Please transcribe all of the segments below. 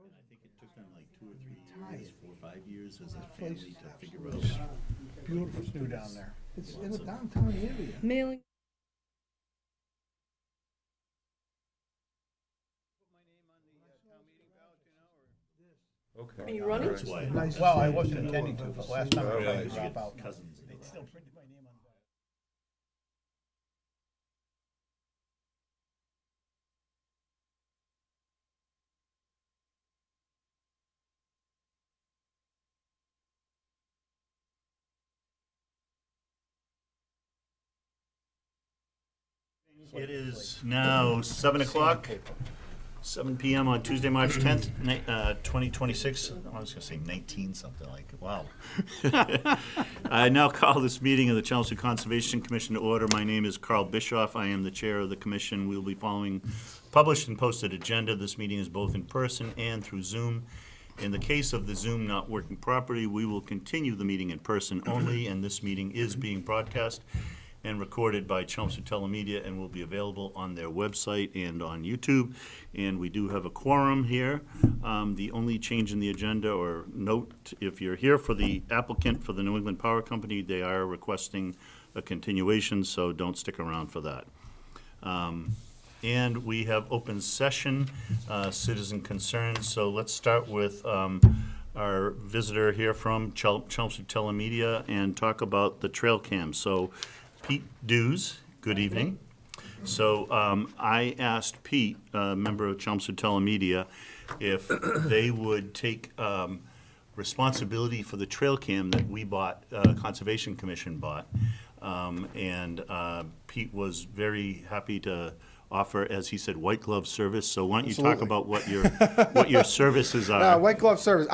I think it took them like 2 or 3 years, 4 or 5 years as a family to figure out. Beautiful to do down there. It's in a downtown area. Mailing. Okay. Are you running? That's why. Nice to Well, see I you. wasn't intending to, but last time I tried to Realize you drop get out, cousins. they still printed my name on the back. It is now 7 o'clock, 7 p.m. on Tuesday, March 10th, 2026. I was going to say 19 something like, wow. I now call this meeting of the Chelmsford Conservation Commission to order. My name is Carl Bischoff. I am the chair of the commission. We will be following published and posted agenda. This meeting is both in person and through Zoom. In the case of the Zoom not working properly, we will continue the meeting in person only, and this meeting is being broadcast and recorded by Chelmsford Telemedia and will be available on their website and on YouTube. And we do have a quorum here. The only change in the agenda or note, if you're here for the applicant for the New England Power Company, they are requesting a continuation, so don't stick around for that. And we have open session, citizen concerns. So let's start with our visitor here from Chelmsford Telemedia and talk about the trail cam. So Pete Dews, good evening. So I asked Pete, a member of Chelmsford Telemedia, if they would take responsibility for the trail cam that we bought, Conservation Commission bought. And Pete was very happy to offer, as he said, white glove service. So why don't you talk about what your services are? White glove service.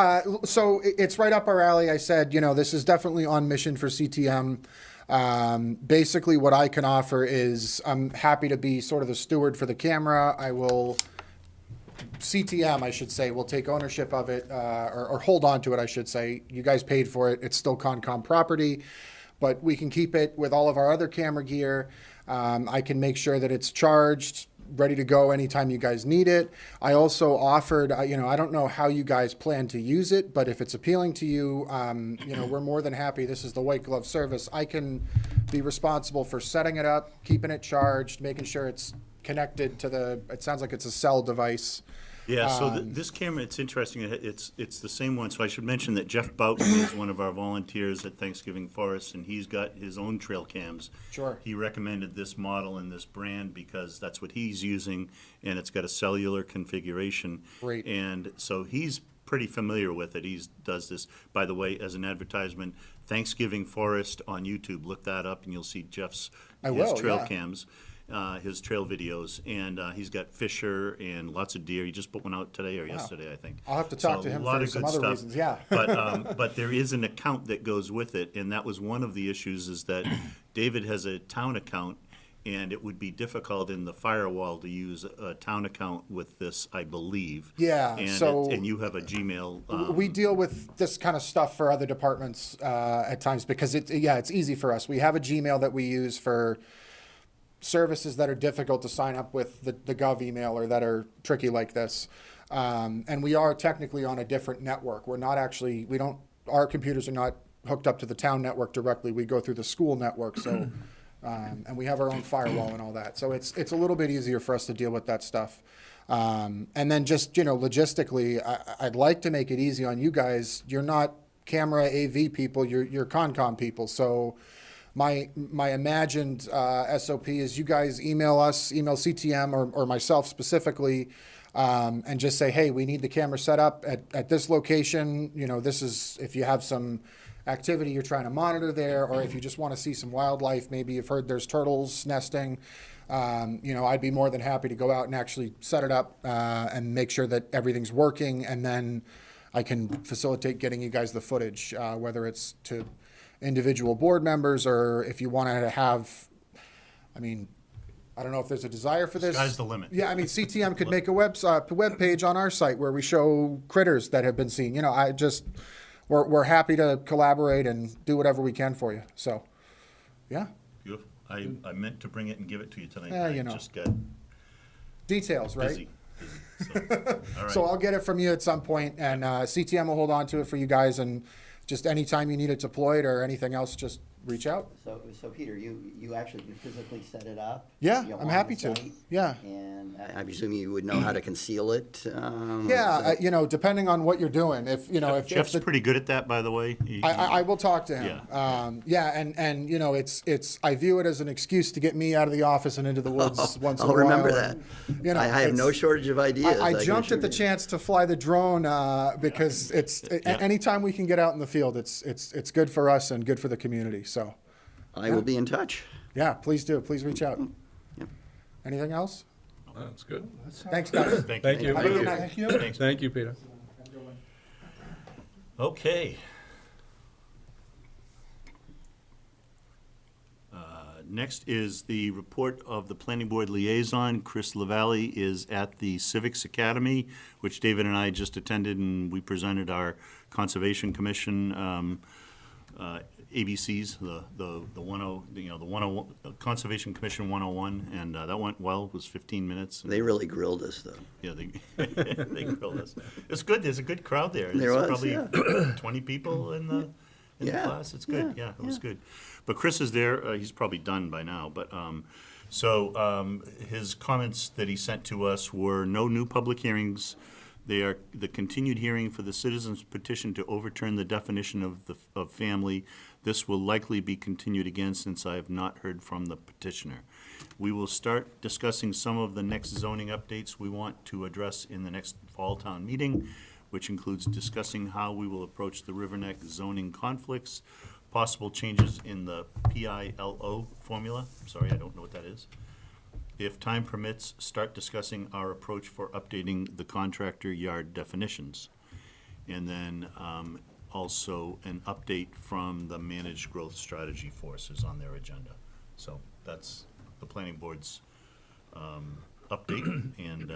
So it's right up our alley. I said, this is definitely on mission for CTM. Basically, what I can offer is I'm happy to be sort of the steward for the camera. CTM, I should say, will take ownership of it, or hold on to it, I should say. You guys paid for it. It's still Concom property, but we can keep it with all of our other camera gear. I can make sure that it's charged, ready to go anytime you guys need it. I also offered, I don't know how you guys plan to use it, but if it's appealing to you, we're more than happy. This is the white glove service. I can be responsible for setting it up, keeping it charged, making sure it's connected to it sounds like it's a cell device. Yeah, so this camera, it's interesting. It's the same one. So I should mention that Jeff Boughton is one of our volunteers at Thanksgiving Forest, and he's got his own trail cams. Sure. He recommended this model and this brand because that's what he's using, and it's got a cellular configuration. Great. And so he's pretty familiar with it. He does this, by the way, as an advertisement, Thanksgiving Forest on YouTube. Look that up, and you'll see Jeff's trail cams. His trail videos, and he's got Fisher and lots of deer. He just put one out today or yesterday, I think. I'll have to talk to him for some other reasons, yeah. But there is an account that goes with it, and that was one of the issues, is that David has a town account, and it would be difficult in the firewall to use a town account with this, I believe. Yeah, and you have a Gmail. We deal with this kind of stuff for other departments at times because it's easy for us. We have a Gmail that we use for services that are difficult to sign up with the Gov email or that are tricky like this. And we are technically on a different network. Our computers are not hooked up to the town network directly. We go through the school network. So, and we have our own firewall and all that. So it's a little bit easier for us to deal with that stuff. And then just, logistically, I'd like to make it easy on you guys. You're not camera AV people, you're Concom people. So my imagined SOP is you guys email CTM or myself specifically, and just say, hey, we need the camera set up at this location. This is if you have some activity you're trying to monitor there, or if you just want to see some wildlife, maybe you've heard there's turtles nesting. I'd be more than happy to go out and actually set it up and make sure that everything's working, and then I can facilitate getting you guys the footage, whether it's to individual board members, or if you want to have, I don't know if there's a desire for this. Sky's the limit. Yeah, CTM could make a web page on our site where we show critters that have been seen. We're happy to collaborate and do whatever we can for you. So, yeah. Beautiful. I meant to bring it and give it to you tonight. Yeah, I just got details, right? busy. So, all right. So I'll get it from you at some point, and CTM will hold on to it for you guys, and just anytime you need it deployed or anything else, just reach out. So Peter, you actually physically set it up? Yeah, you know, I'm on happy the to. site? Yeah. And I presume you would know how to conceal it? Yeah, you know, depending on what you're doing, if Jeff's the, pretty good at that, by the way. I will talk to him. Yeah. And you know, it's I view it as an excuse to get me out of the office and into the woods once in a I'll while. remember that. And, you know, I have no it's- shortage of ideas. I can jumped assure at the you. chance to fly the drone because anytime we can get out in the field, it's good for us and good for the community. So, I will be in touch. yeah, please do. Please reach out. Yep. Anything else? That's good. Thanks, guys. Thank Thank you. Have a good night. Thank you. Thanks. Thank you, Peter. Okay. Next is the report of the planning board liaison. Chris Lavalley is at the Civics Academy, which David and I just attended, and we presented our Conservation Commission ABCs, the 101, Conservation Commission 101, and that went well. It was 15 minutes. They really grilled us, though. Yeah, they grilled us. It's good. There's a good crowd there. There There's was, probably 20 people in the Yeah, class. It's good. Yeah, it was good. But Chris is there. He's probably done by now. But his comments that he sent to us were no new public hearings. They are the continued hearing for the citizens' petition to overturn the definition of family. This will likely be continued again since I have not heard from the petitioner. We will start discussing some of the next zoning updates we want to address in the next fall town meeting, which includes discussing how we will approach the Riverneck zoning conflicts, possible changes in the PILO formula. Sorry, I don't know what that is. If time permits, start discussing our approach for updating the contractor yard definitions. And then also an update from the managed growth strategy forces on their agenda. So that's the planning board's update, and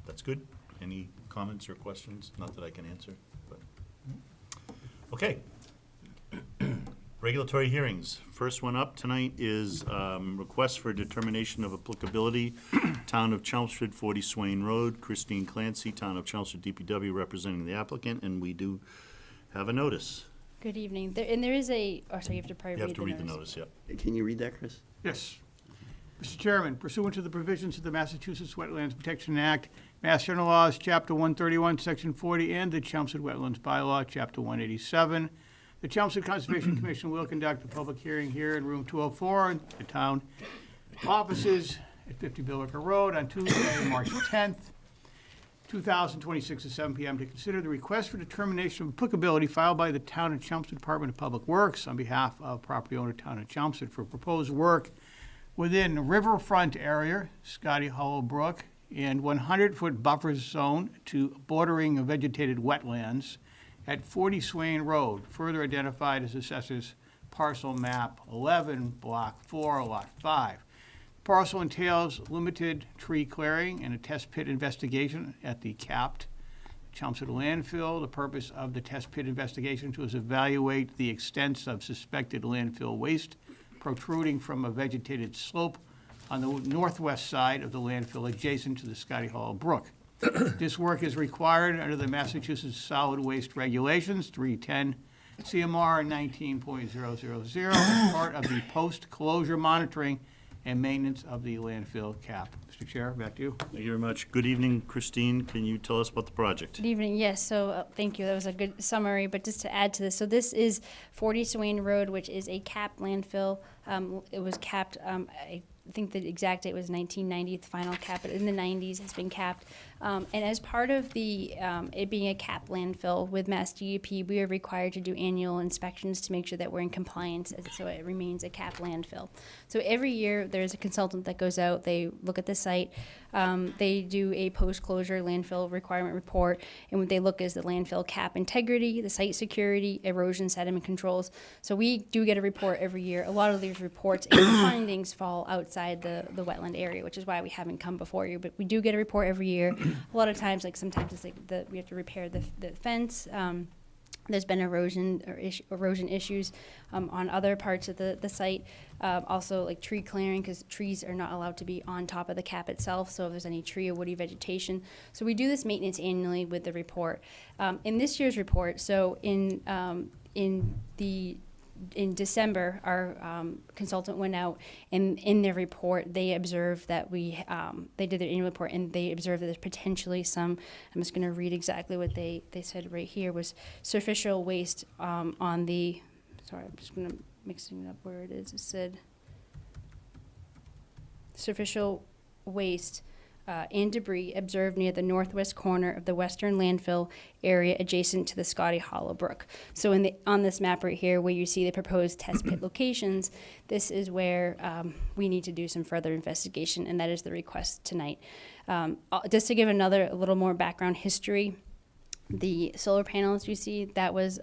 that's good. Any comments or questions? Not that I can answer, but, okay. Regulatory hearings. First one up tonight is request for determination of applicability. Town of Chelmsford, 40 Swain Road. Christine Clancy, Town of Chelmsford DPW, representing the applicant, and we do have a notice. Good evening. There is a, oh, sorry, you have to probably You have to read the notice, yep. Can you read that, Chris? Yes. Mr. Chairman, pursuant to the provisions of the Massachusetts Wetlands Protection Act, Mass General Laws, Chapter 131, Section 40, and the Chelmsford Wetlands Bylaw, Chapter 187, the Chelmsford Conservation Commission will conduct a public hearing here in Room 204 in the town offices at 50 Billerica Road on Tuesday, March 10th, 2026 at 7 p.m. to consider the request for determination of applicability filed by the Town of Chelmsford Department of Public Works on behalf of property owner Town of Chelmsford for proposed work within the riverfront area, Scotty Hollow Brook, and 100-foot buffer zone to bordering vegetated wetlands at 40 Swain Road, further identified as Assessors Parcel Map 11, Block 4, Lot 5. Parcel entails limited tree clearing and a test pit investigation at the capped Chelmsford landfill. The purpose of the test pit investigation is to evaluate the extent of suspected landfill waste protruding from a vegetated slope on the northwest side of the landfill adjacent to the Scotty Hollow Brook. This work is required under the Massachusetts Solid Waste Regulations, 310 CMR 19.000, as part of the post-closure monitoring and maintenance of the landfill cap. Mr. Chair, back to you. Thank you very much. Good evening, Christine. Can you tell us about the project? Good evening. Yes, so thank you. That was a good summary. But just to add to this, so this is 40 Swain Road, which is a capped landfill. It was capped, I think the exact date was 1990, the final cap, but in the 90s has been capped. And as part of the it being a capped landfill with Mass DEP, we are required to do annual inspections to make sure that we're in compliance, so it remains a capped landfill. So every year there's a consultant that goes out, they look at the site, they do a post-closure landfill requirement report, and what they look is the landfill cap integrity, the site security, erosion sediment controls. So we do get a report every year. A lot of these reports and findings fall outside the wetland area, which is why we haven't come before you, but we do get a report every year. A lot of times, like sometimes it's like we have to repair the fence, There's been erosion issues on other parts of the site. Also, like tree clearing, because trees are not allowed to be on top of the cap itself. So if there's any tree or woody vegetation, so we do this maintenance annually with the report. In this year's report, so in December, our consultant went out, and in their report, they observed that they did their annual report, and they observed that there's potentially some, I'm just going to read exactly what they said right here, was superficial waste on the, sorry, I'm just going to mixing it up where it is. It said superficial waste and debris observed near the northwest corner of the western landfill area adjacent to the Scotty Hollow Brook. So on this map right here, where you see the proposed test pit locations, this is where we need to do some further investigation, and that is the request tonight. Just to give a little more background history, the solar panels you see, those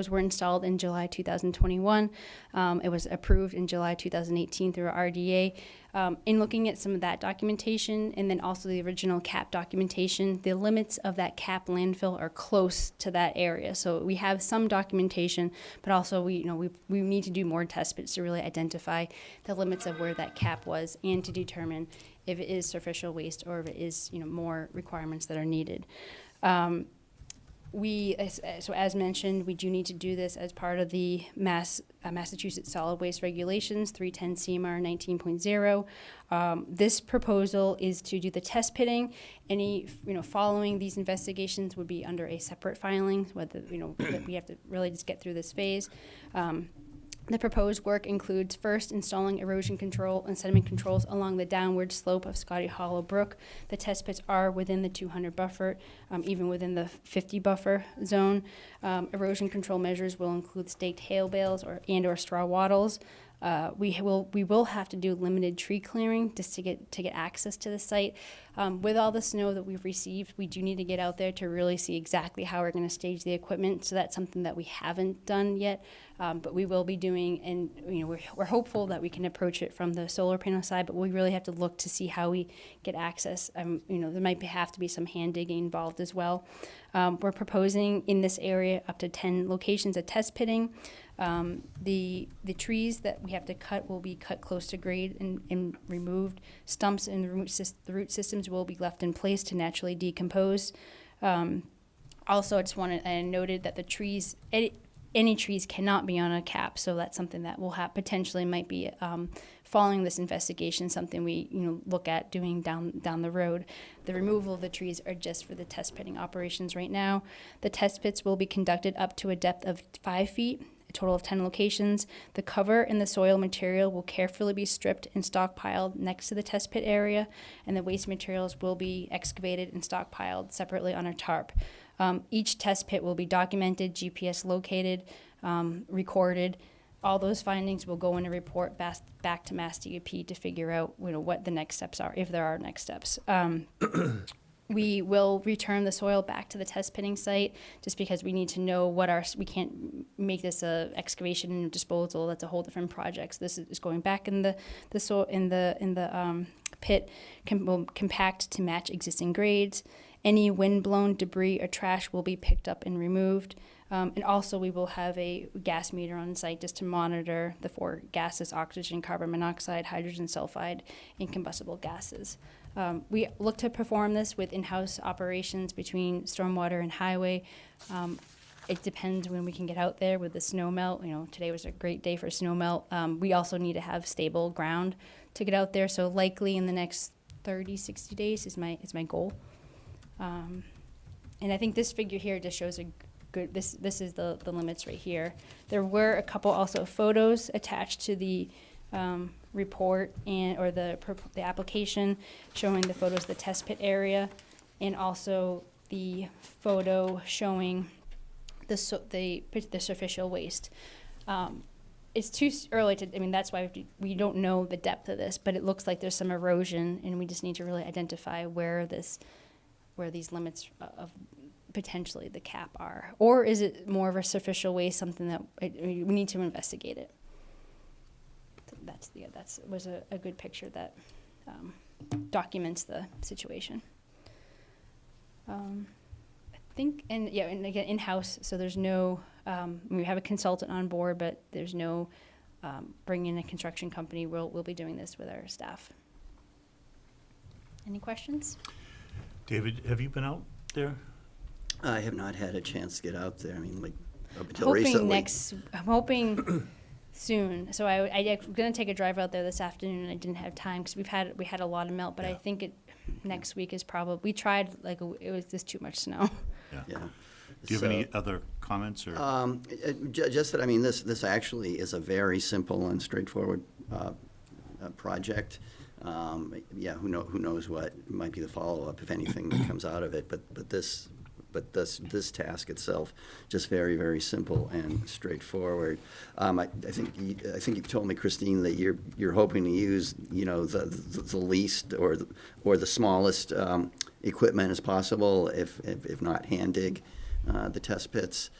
were installed in July 2021. It was approved in July 2018 through our RDA. In looking at some of that documentation, and then also the original cap documentation, the limits of that cap landfill are close to that area. So we have some documentation, but also we need to do more test pits to really identify the limits of where that cap was, and to determine if it is superficial waste or if it is more requirements that are needed. So as mentioned, we do need to do this as part of the Massachusetts Solid Waste Regulations, 310 CMR 19.0. This proposal is to do the test pitting. Any, following these investigations would be under a separate filing, whether, that we have to really just get through this phase. The proposed work includes first installing erosion control and sediment controls along the downward slope of Scotty Hollow Brook. The test pits are within the 200 buffer, even within the 50 buffer zone. Erosion control measures will include staked hail bales or straw wattles. We will have to do limited tree clearing just to get access to the site. With all the snow that we've received, we do need to get out there to really see exactly how we're going to stage the equipment. So that's something that we haven't done yet, but we will be doing. And we're hopeful that we can approach it from the solar panel side, but we really have to look to see how we get access. There might have to be some hand digging involved as well. We're proposing in this area up to 10 locations of test pitting. The trees that we have to cut will be cut close to grade and removed. Stumps and the root systems will be left in place to naturally decompose. Also, I just wanted and noted that the trees, any trees cannot be on a cap, so that's something that will potentially might be following this investigation, something we look at doing down the road. The removal of the trees are just for the test pitting operations right now. The test pits will be conducted up to a depth of 5 feet. A total of 10 locations. The cover and the soil material will carefully be stripped and stockpiled next to the test pit area, and the waste materials will be excavated and stockpiled separately on a tarp. Each test pit will be documented, GPS located, recorded. All those findings will go in a report back to Mass DEP to figure out what the next steps are, if there are next steps. We will return the soil back to the test pitting site, just because we need to know we can't make this a excavation and disposal. That's a whole different project. So this is going back in the soil in the pit, will compact to match existing grades. Any wind-blown debris or trash will be picked up and removed. And also we will have a gas meter on site just to monitor the 4 gases: oxygen, carbon monoxide, hydrogen sulfide, and combustible gases. We look to perform this with in-house operations between stormwater and highway. It depends when we can get out there with the snow melt. Today was a great day for snow melt. We also need to have stable ground to get out there. So likely in the next 30, 60 days is my goal. And I think this figure here just shows a good, this is the limits right here. There were a couple also photos attached to the report or the application, showing the photos of the test pit area, and also the photo showing the superficial waste. It's too early that's why we don't know the depth of this, but it looks like there's some erosion, and we just need to really identify where these limits of potentially the cap are. Or is it more of a superficial waste, something that we need to investigate it. That was a good picture that documents the situation. I think, and again, in-house, so there's no, we have a consultant on board, but there's no bringing in a construction company. We'll be doing this with our staff. Any questions? David, have you been out there? I have not had a chance to get out there. I mean, like, up until recently. I'm hoping soon. So I'm gonna take a drive out there this afternoon, and I didn't have time because we had a lot of melt. But I think next week is probably. We tried it was just too much snow. Yeah. Do you have any other comments or? Just that, I mean, this actually is a very simple and straightforward project. Who knows what might be the follow-up, if anything, that comes out of it. But this task itself, just very, very simple and straightforward. I think you told me, Christine, that you're hoping to use, the least or the smallest equipment as possible, if not hand dig the test pits,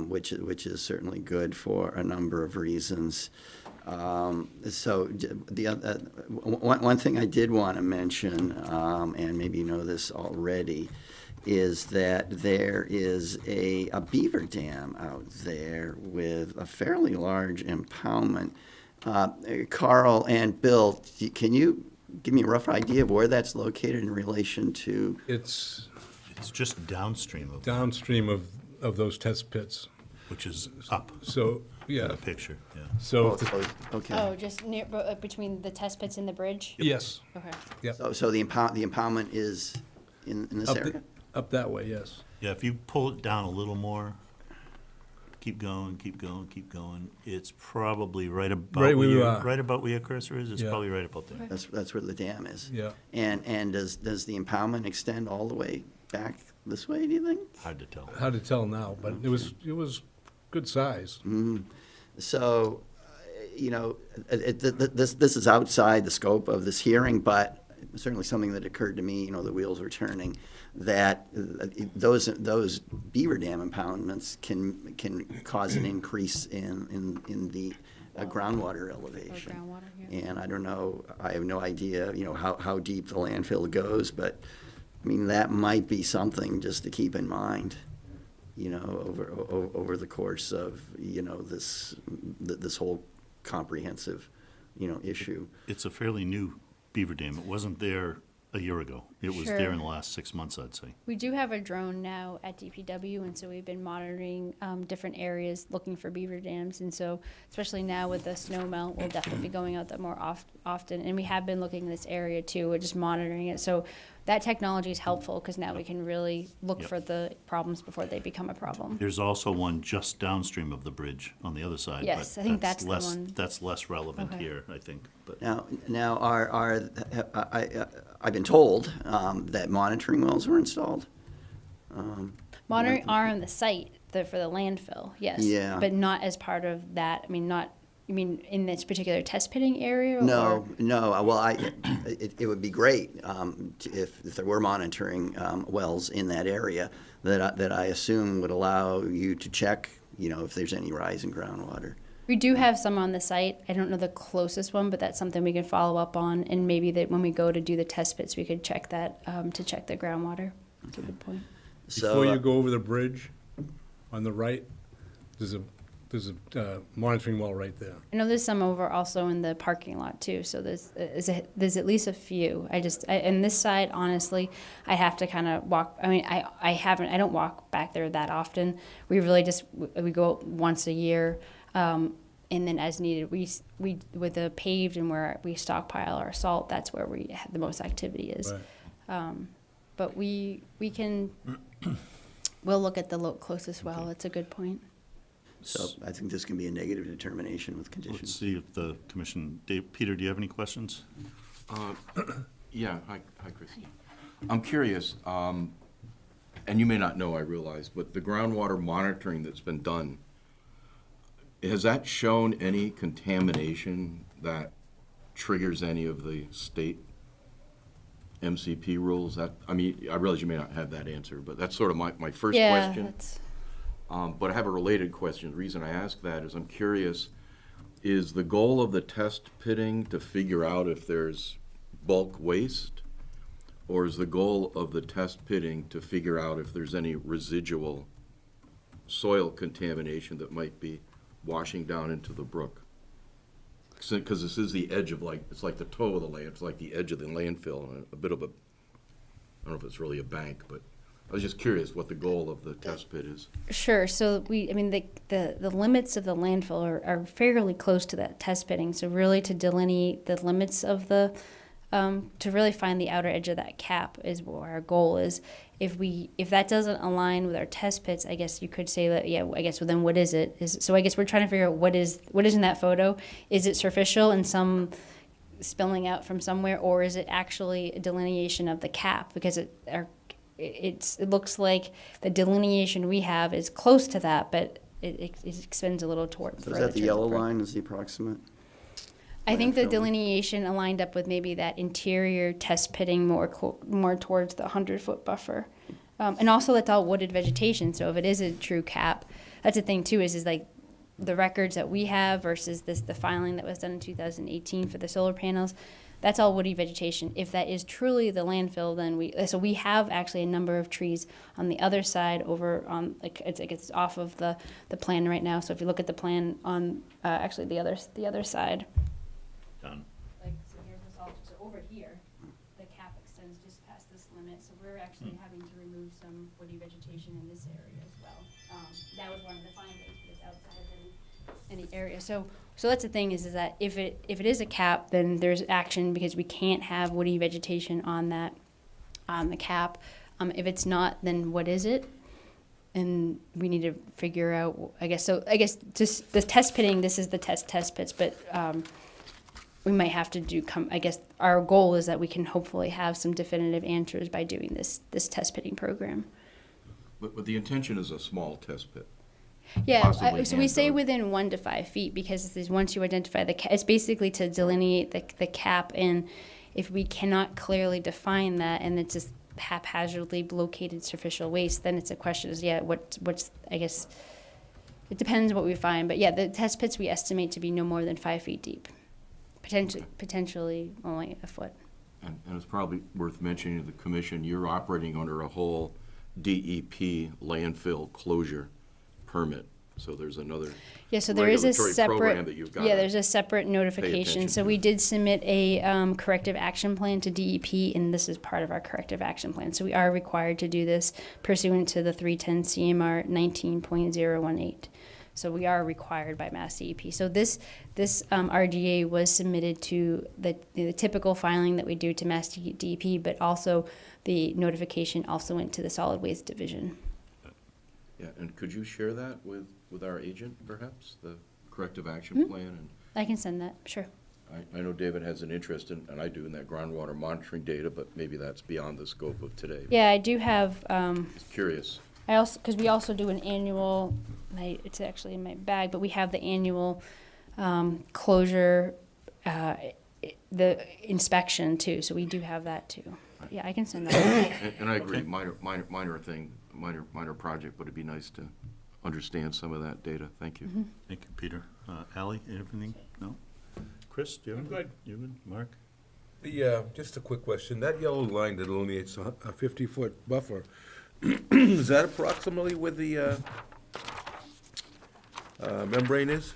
which is certainly good for a number of reasons. So one thing I did want to mention, and maybe you know this already, is that there is a beaver dam out there with a fairly large impoundment. Carl and Bill, can you give me a rough idea of where that's located in relation to? It's It's just downstream of, downstream of those test pits. which is up So, in yeah, the picture, yeah. so, Okay. Oh, just near between the test pits and the bridge. yes, Okay. yep, So the impoundment is in this Up area? up that way, yes. Yeah, if you pull it down a little more, keep going, it's probably right about Right where where you your, are. right about where your cursor is, it's Yeah. probably right about there. That's where the dam is. Yeah. And does the impoundment extend all the way back this way, do you think? Hard to tell. Hard to tell now, but it was good size. So, this is outside the scope of this hearing, but certainly something that occurred to me, the wheels were turning, that those beaver dam impoundments can cause an increase in the groundwater elevation. Groundwater, yeah. And I don't know, I have no idea, how deep the landfill goes, but, I mean, that might be something just to keep in mind, over the course of, this whole comprehensive, issue. It's a fairly new beaver dam. It wasn't there a year ago. It was Sure. there in the last 6 months, I'd say. We do have a drone now at DPW, and so we've been monitoring different areas, looking for beaver dams. And so, especially now with the snow melt, we'll definitely be going out there more often. And we have been looking in this area too. We're just monitoring it. So that technology is helpful because now we can really look Yep. for the problems before they become a problem. There's also one just downstream of the bridge on the other side. Yes, but I think that's the less, one. That's less relevant Okay. here, I think, but. Now, I've been told that monitoring wells were installed. Monitoring are on the site for the landfill, yes. Yeah. But not as part of that. I mean, you mean in this particular test pitting area? No, or- no. Well, it would be great if there were monitoring wells in that area that I assume would allow you to check, if there's any rise in groundwater. We do have some on the site. I don't know the closest one, but that's something we can follow up on. And maybe that when we go to do the test pits, we could check that to check the groundwater. That's a good point. Before you So, go over the bridge, on the right, there's a monitoring well right there. I know there's some over also in the parking lot too. So there's at least a few. And this side, honestly, I have to kind of walk. I mean, I don't walk back there that often. We really we go once a year. And then as needed, we with the paved and where we stockpile our salt, that's where we have the most activity is. Right. But we can, we'll look at the closest well. It's a good point. so I think this can be a negative determination with Let's conditions. see if the commission, Peter, do you have any questions? Yeah, hi, Christine. I'm curious, and you may not know, I realize, but the groundwater monitoring that's been done, has that shown any contamination that triggers any of the state MCP rules? I realize you may not have that answer, but that's sort of my first question. That's, But I have a related question. The reason I ask that is I'm curious, is the goal of the test pitting to figure out if there's bulk waste? Or is the goal of the test pitting to figure out if there's any residual soil contamination that might be washing down into the brook? Because this is the edge of it's like the toe of the land, it's like the edge of the landfill, and a bit of a, I don't know if it's really a bank, but I was just curious what the goal of the test pit is. Sure. So the limits of the landfill are fairly close to that test pitting. So really to delineate the limits of the, to really find the outer edge of that cap is what our goal is. If that doesn't align with our test pits, I guess you could say that, yeah, I guess, well, then what is it? So I guess we're trying to figure out what is in that photo. Is it superficial and some spilling out from somewhere, or is it actually a delineation of the cap? Because it looks like the delineation we have is close to that, but it extends a little toward. So is that the yellow line is the approximate? I think the landfill? delineation aligned up with maybe that interior test pitting more towards the 100-foot buffer. And also that's all wooded vegetation, so if it is a true cap, that's the thing too, is like the records that we have versus the filing that was done in 2018 for the solar panels, that's all woody vegetation. If that is truly the landfill, then we have actually a number of trees on the other side over on, it's off of the plan right now. So if you look at the plan on, actually the other side. Done. So here's this all, so over here, the cap extends just past this limit. So we're actually having to remove some woody vegetation in this area as well. That was one of the findings, but it's outside of any area. So that's the thing is that if it is a cap, then there's action because we can't have woody vegetation on the cap. If it's not, then what is it? And we need to figure out, I guess just the test pitting, this is the test pits, but we might have to I guess our goal is that we can hopefully have some definitive answers by doing this test pitting program. But the intention is a small test pit. Yeah, Possibly so we say hand-dug. within 1 to 5 feet because once you identify it's basically to delineate the cap, and if we cannot clearly define that and it's just haphazardly located superficial waste, then it's a question is, what's I guess it depends what we find, but yeah, the test pits we estimate to be no more than 5 feet deep, potentially only a foot. And it's probably worth mentioning to the commission, you're operating under a whole DEP landfill closure permit. So there's another So there is a regulatory program separate, that you've got. there's a separate notification. attention So to. we did submit a corrective action plan to DEP, and this is part of our corrective action plan. So we are required to do this pursuant to the 310 CMR 19.018. So we are required by Mass DEP. So this RDA was submitted to the typical filing that we do to Mass DEP, but also the notification also went to the Solid Waste Division. Yeah, and could you share that with our agent, perhaps, the corrective action plan? And I can send that, sure. I know David has an interest in, and I do, in that groundwater monitoring data, but maybe that's beyond the scope of today. Yeah, I do have. Just curious. Because we also do an annual. It's actually in my bag, but we have the annual closure, the inspection too. So we do have that too. Yeah, I can send that. And I agree, minor thing, minor project, but it'd be nice to understand some of that data. Thank you. Mm-hmm. Thank you, Peter. Ally, anything? No? Chris, do you have I'm anything? good. You good? Mark? Just a quick question. That yellow line that delineates a 50-foot buffer, is that approximately where the membrane is?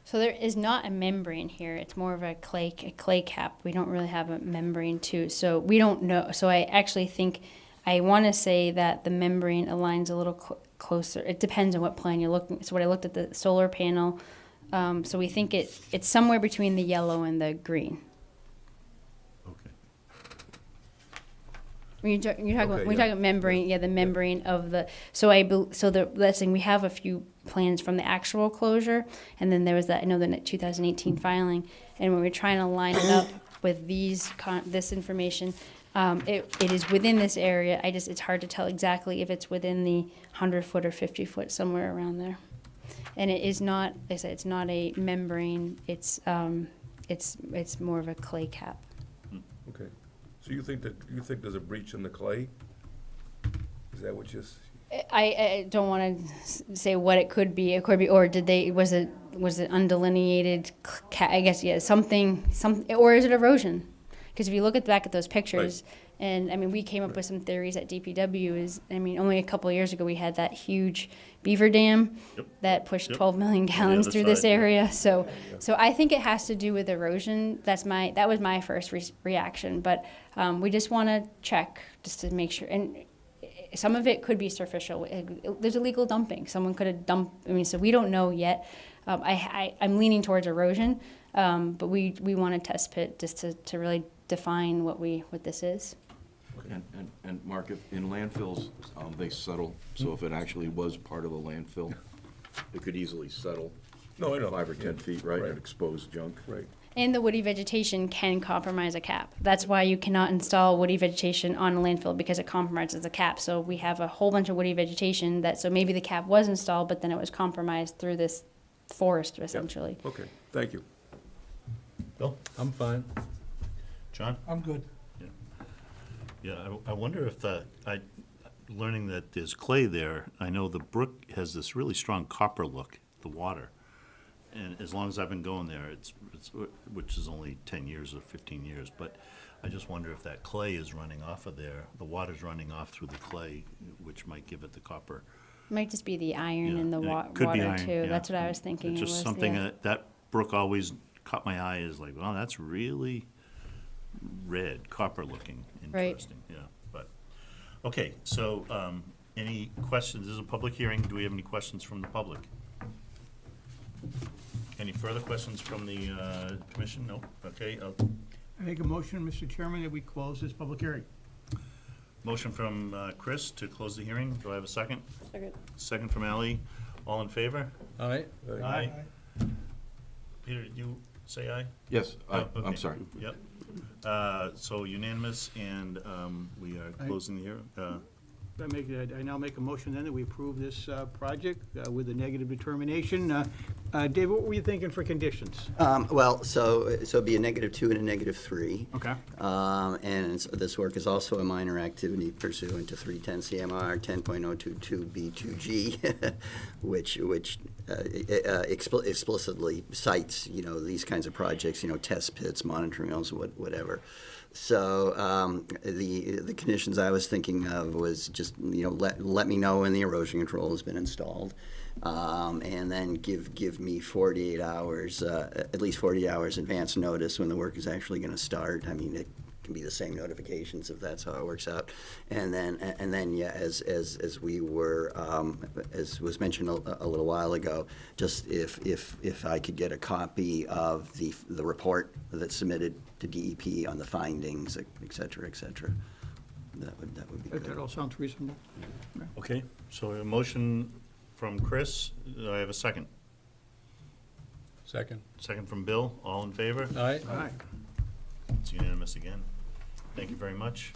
So there is not a membrane here. It's more of a clay cap. We don't really have a membrane too. So we don't know. So I actually think, I want to say that the membrane aligns a little closer. It depends on what plan you're looking. So when I looked at the solar panel, so we think it's somewhere between the yellow and the green. Okay. When you're talking Okay, when you're yeah. talking membrane, the membrane of the. So that's thing. We have a few plans from the actual closure, and then there was that. I know the 2018 filing, and when we're trying to line it up with this information, it is within this area. It's hard to tell exactly if it's within the 100-foot or 50-foot, somewhere around there. And it is not. Like I said, it's not a membrane. It's more of a clay cap. Okay. So you think there's a breach in the clay? Is that what you're? I don't want to say what it could be. It could be, or was it undelineated? I guess something, or is it erosion? Because if you look back at those pictures, and I mean, we came up with some theories at DPW. Only a couple of years ago we had that huge beaver dam that pushed 12 million gallons other through this side, yeah. area. So I think it has to do with erosion. That was my first reaction. But we just want to check just to make sure. And some of it could be superficial. There's illegal dumping. Someone could have dumped. So we don't know yet. I'm leaning towards erosion, but we want a test pit just to really define what this is. And Mark, if in landfills, they settle, so if it actually was part of a landfill, it could easily settle. No, I know. 5 or 10 feet, right, Right. and exposed junk. Right. And the woody vegetation can compromise a cap. That's why you cannot install woody vegetation on a landfill, because it compromises the cap. So we have a whole bunch of woody vegetation so maybe the cap was installed, but then it was compromised through this forest, essentially. Okay, thank you. Bill? I'm fine. John? I'm good. Yeah, I wonder if learning that there's clay there, I know the brook has this really strong copper look, the water. And as long as I've been going there, which is only 10 years or 15 years, but I just wonder if that clay is running off of there, the water's running off through the clay, which might give it the copper. Might just be the iron Yeah, in the and it water could be iron, too. yeah. That's what I was thinking. It's it just was, something yeah. that brook always caught my eye, is like, well, that's really red, copper looking, Right. interesting, yeah, but, okay, so, any questions? This is a public hearing, do we have any questions from the public? Any further questions from the, commission? No, okay, I make a motion, Mr. Chairman, that we close this public hearing. motion from, Chris to close the hearing, do I have a second? Second. Second from Ally, all in favor? All right? Aye. Peter, did you say aye? Yes, Oh, I'm okay. sorry. Yep. So unanimous, and we are closing the hearing. I now make a motion then that we approve this project with a negative determination. Dave, what were you thinking for conditions? Well, so it'd be a -2 and a -3. Okay. And this work is also a minor activity pursuant to 310 CMR 10.022B2G, which explicitly cites, these kinds of projects, test pits, monitoring wells, whatever. So the conditions I was thinking of was just, let me know when the erosion control has been installed. And then give me 48 hours, at least 48 hours advance notice when the work is actually going to start. I mean, it can be the same notifications if that's how it works out. And then yeah, as we were, as was mentioned a little while ago, just if I could get a copy of the report that's submitted to DEP on the findings, et cetera, that would be good. That all sounds reasonable. Okay, so a motion from Chris, do I have a second? Second. Second from Bill, all in favor? All right? All right. It's unanimous again. Thank you very much.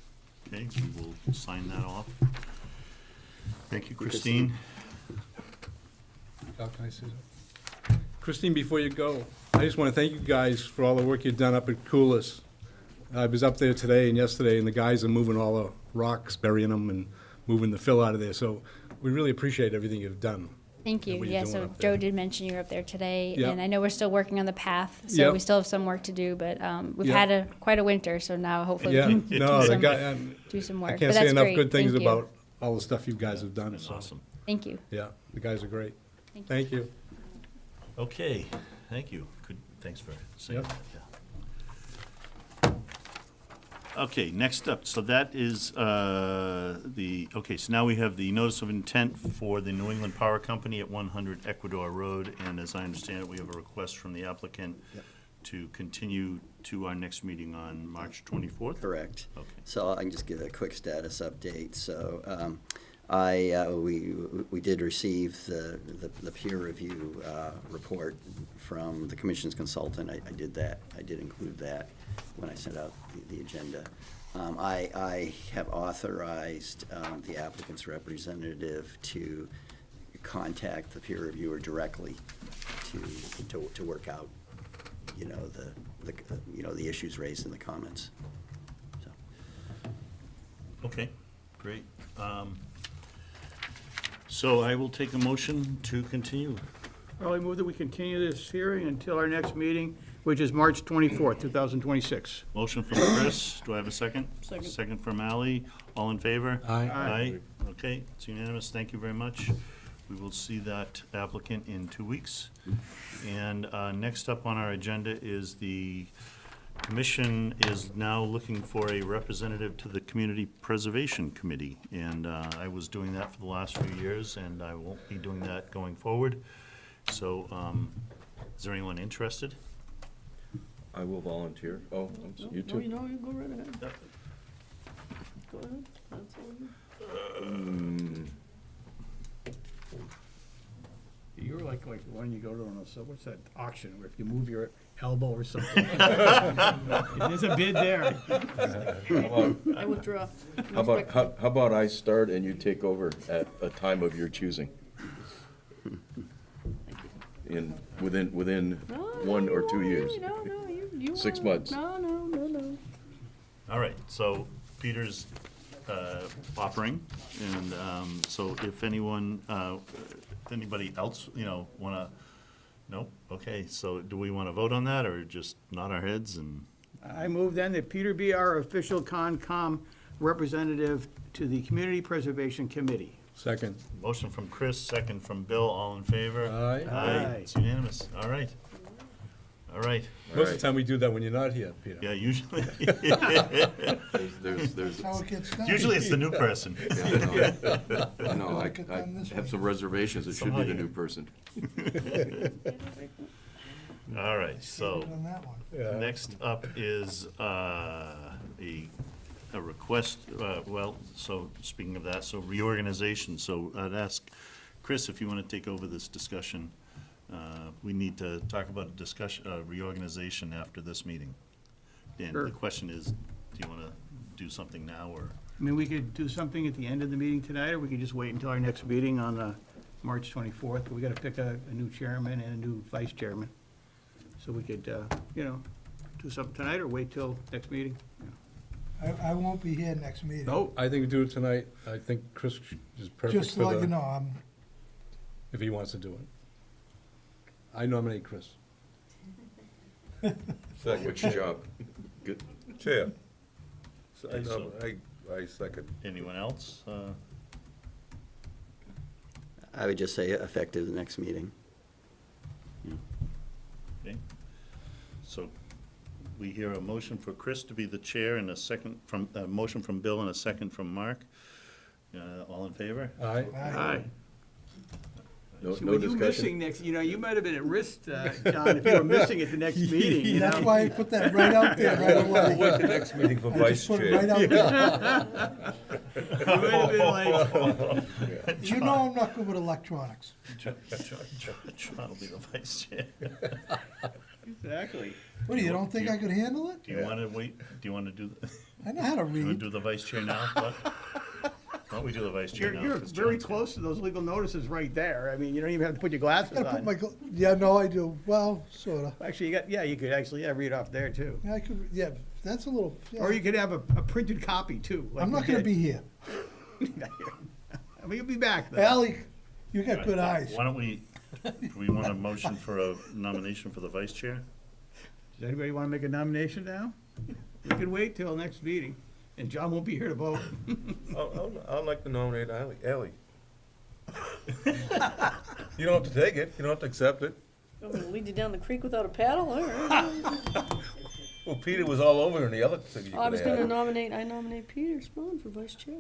Okay, we will sign that off. Thank you, Christine. Can I say something? Christine, before you go, I just want to thank you guys for all the work you've done up at Coulis. I was up there today and yesterday, and the guys are moving all the rocks, burying them, and moving the fill out of there. So we really appreciate everything you've done. Thank you. what you're Yeah, doing so up there. Joe did mention you were up there today, Yeah. and I know we're still working on the path, so Yeah. we still have some work to do, but we've Yeah. had quite a winter, so now hopefully Yeah, we can no, the do, guy, some I work. can't But say that's enough great. good things Thank you. about all the stuff you guys have done. That's So, awesome. Thank you. yeah, the guys are great. Thank you. Thank you. Okay, thank you. Good, thanks for saying Yep. that, yeah. Okay, next up, so that is okay, so now we have the notice of intent for the New England Power Company at 100 Ecuador Road, and as I understand it, we have a request from the applicant to continue to our next meeting on March 24th? Correct. Okay. So I can just give a quick status update. So we did receive the peer review report from the commission's consultant. I did that. I did include that when I sent out the agenda. I have authorized the applicant's representative to contact the peer reviewer directly to work out, the issues raised in the comments. So. Okay, great. So I will take a motion to continue. Well, I move that we continue this hearing until our next meeting, which is March 24th, 2026. Motion from Chris, do I have a second? Second. Second from Ally, all in favor? Aye. Aye, okay, it's unanimous, thank you very much. We will see that applicant in 2 weeks. And next up on our agenda is the commission is now looking for a representative to the Community Preservation Committee. And I was doing that for the last few years, and I won't be doing that going forward. So, is there anyone interested? I will volunteer. Oh, you No, you too? know, you go right ahead. Go ahead. That's all you. You're like when you go to what's that auction, where if you move your elbow or something. There's a bid there. I withdraw. How about I start and you take over at a time of your choosing? Within No, 1 or you 2 want years. me. No, you 6 want- months. No. All right, so Peter's offering, and so if anyone, anybody else, wanna, nope, okay, so do we wanna vote on that, or just nod our heads and? I move then that Peter be our official Concom representative to the Community Preservation Committee. Second. Motion from Chris, second from Bill, all in favor? Aye. Aye. It's unanimous, all right. All right, Most of the time we do that when you're not here, Peter. yeah, usually, There's, That's how it gets done. usually it's the new person. I know, Like it done this I have way. some reservations. It should be Somehow the you- new person. All right, so. On that one. Next up is a request, so speaking of that, so reorganization. So I'd ask Chris if you want to take over this discussion. We need to talk about a discussion, reorganization after this meeting. And Sure. the question is, do you want to do something now, or? I mean, we could do something at the end of the meeting tonight, or we could just wait until our next meeting on March 24th. We got to pick a new chairman and a new vice chairman. So we could, do something tonight or wait till next meeting. I won't be here next meeting. No, I think we do it tonight. I think Chris is perfect Just to let you for know, I'm, if he wants to do it. I nominate Chris. Second. Which job? Good. Chair. So I Okay, so- know, I second. Anyone else? I would just say effective the next meeting. Okay. So we hear a motion for Chris to be the chair and a motion from Bill and a second from Mark. All in favor? Aye. Aye. No, So no when you discussion? missing next, you might have been at risk, John, if you were missing at the next meeting, you know? that's why I put that right out there right away. What's the next meeting for I vice just put it right chair? out there. You might have been like, You know I'm not good with electronics. John will be the vice chair. exactly. What, do you don't think I could handle it? Do you want to wait, do you want to do, I know how to you want to read. do the vice chair now? Why don't we do the vice chair now? You're 'cause very John's- close to those legal notices right there. I mean, you don't even have to put your glasses Gotta put on. my, yeah, no, I do. Well, sorta. Actually, you could actually, read off there too. Yeah, I could, yeah, that's a little, yeah. Or you could have a printed copy too. like I'm we not gonna did. be here. I mean, you'll be back though. Ally, you got good eyes. Why don't we, do we want a motion for a nomination for the vice chair? Does anybody want to make a nomination now? We can wait till next meeting, and John won't be here to vote. I'd like to nominate Ally. You don't have to take it, you don't have to accept it. I'm gonna lead you down the creek without a paddle, all right. Well, Peter was all over in the other thing you I was could gonna add. nominate Peter Spohn for vice chair.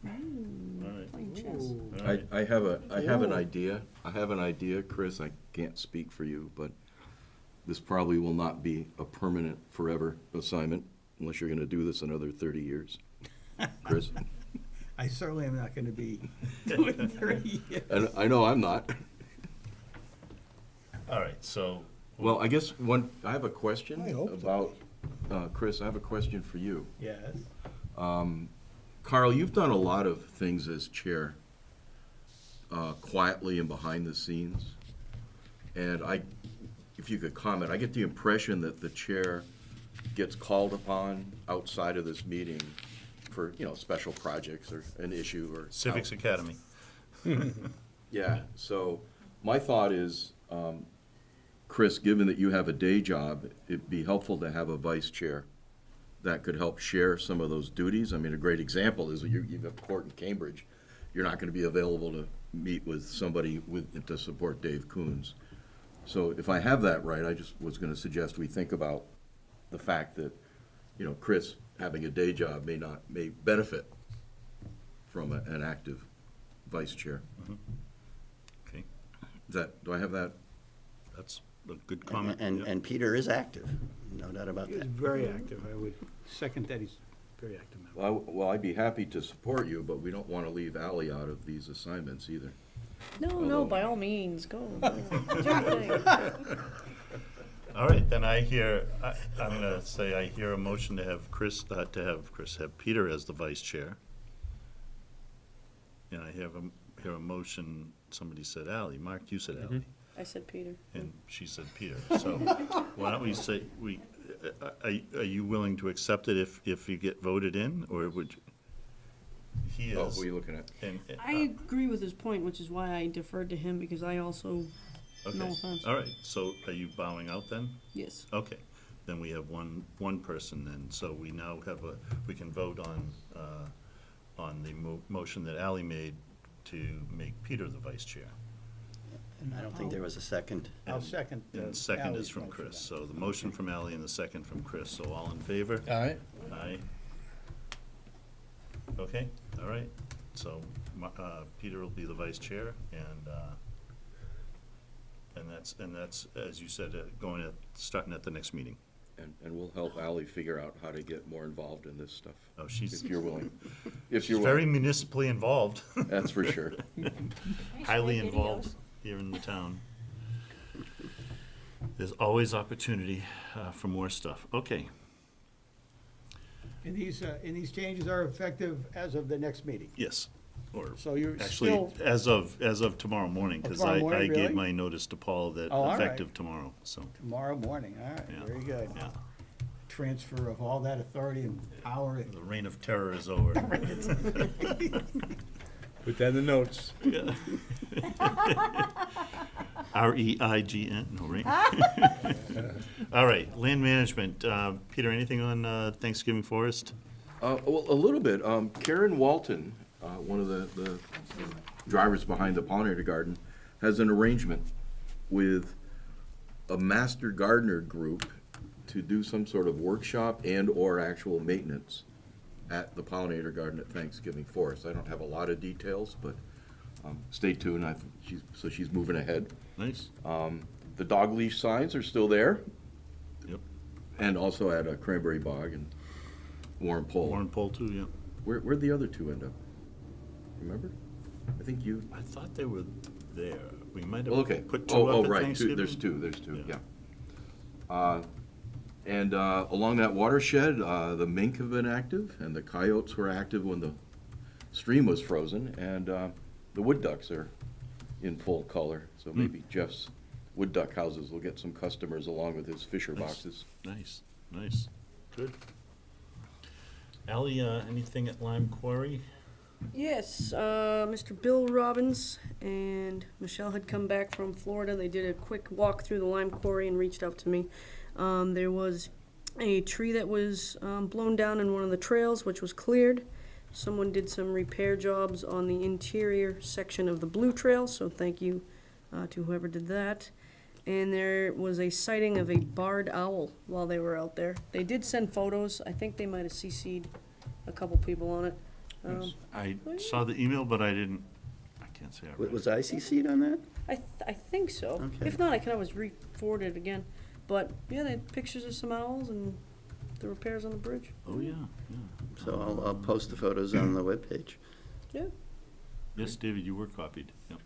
All right. Playing chess. All right. I have an idea. I have an idea, Chris. I can't speak for you, but this probably will not be a permanent, forever assignment unless you're gonna do this another 30 years. Chris? I certainly am not going to be doing 30 years. And I know I'm not. All right, so, Well, I guess I have a question I hope about, Chris, I have a question for you. Yes. Carl, you've done a lot of things as chair, quietly and behind the scenes. And if you could comment, I get the impression that the chair gets called upon outside of this meeting for, special projects or an issue or. Civics Academy. Yeah, so my thought is, Chris, given that you have a day job, it'd be helpful to have a vice chair that could help share some of those duties. I mean, a great example is that you've got court in Cambridge. You're not gonna be available to meet with somebody to support Dave Coons. So if I have that right, I just was gonna suggest we think about the fact that, you know, Chris having a day job may benefit from an active vice chair. Okay, Do I have that? that's a good comment. And, yeah. and Peter is active, no doubt about He's that. very active. I would second that. He's a very active member. Well, I'd be happy to support you, but we don't want to leave Ally out of these assignments either. No, by all means, go. Do your thing. All right, then I'm gonna say I hear a motion to have have Peter as the vice chair. And I hear a motion, somebody said Ally. Mark, you said Ally, I said Peter. and she said Peter. So why don't we say, are you willing to accept it if you get voted in, or would you? He Oh, is. who are you looking at? I agree with his point, which is why I deferred to him, because I also, Okay. no offense. All right, so are you bowing out then? Yes. Okay, then we have one person then, so we now we can vote on the motion that Ally made to make Peter the vice chair. And I don't think there was a second. I'll second. And the second Ally's is from motion Chris, then. so the motion from Ally and the second from Chris, so all in favor? All right. Aye. Okay, all right, so, Peter will be the vice chair, and that's, as you said, starting at the next meeting. And we'll help Ally figure out how to get more involved in this stuff, Oh, she's if you're willing. If she's you're very willing, municipally involved, that's for sure. highly involved here in the town. There's always opportunity for more stuff. Okay, And these changes are effective as of the next meeting. yes, or So you're actually, still, as of tomorrow morning, because tomorrow I morning, gave really? my notice to Paul that Oh, all right. effective tomorrow, so, tomorrow morning, all right, Yeah. very good. yeah. Transfer of all that authority and power. The reign of terror is over. Put that in the notes. Yeah. REIGN, no, right? All right, land management. Peter, anything on Thanksgiving Forest? Well, a little bit. Karen Walton, one of the drivers behind the pollinator garden, has an arrangement with a master gardener group to do some sort of workshop and/or actual maintenance at the pollinator garden at Thanksgiving Forest. I don't have a lot of details, but stay tuned. She's moving ahead. Nice. The dog leash signs are still there, Yep. and also at Cranberry Bog and Warren Pole. Warren Pole too, yeah. Where'd the other two end up? Remember? I think you. I thought they were there. We might Well, have okay. put two Oh, up at right. Thanksgiving. There's two. Yeah. Yeah. And along that watershed, the mink have been active, and the coyotes were active when the stream was frozen, and the wood ducks are in full color. So maybe Jeff's wood duck houses will get some customers along with his fisher Nice. boxes. Nice. Good. Ally, anything at Lime Quarry? Yes, Mr. Bill Robbins and Michelle had come back from Florida. They did a quick walk through the lime quarry and reached out to me. There was a tree that was blown down in one of the trails, which was cleared. Someone did some repair jobs on the interior section of the blue trail, so thank you to whoever did that. And there was a sighting of a barred owl while they were out there. They did send photos. I think they might have CC'd a couple people on it. I saw the email, but I can't say I read it. Was I CC'd on that? I think so. Okay. If not, I can always re-forward it again. But yeah, they had pictures of some owls and the repairs on the bridge. Oh, yeah. So I'll post the photos on the webpage. Yeah. Yes, David, you were copied, yeah.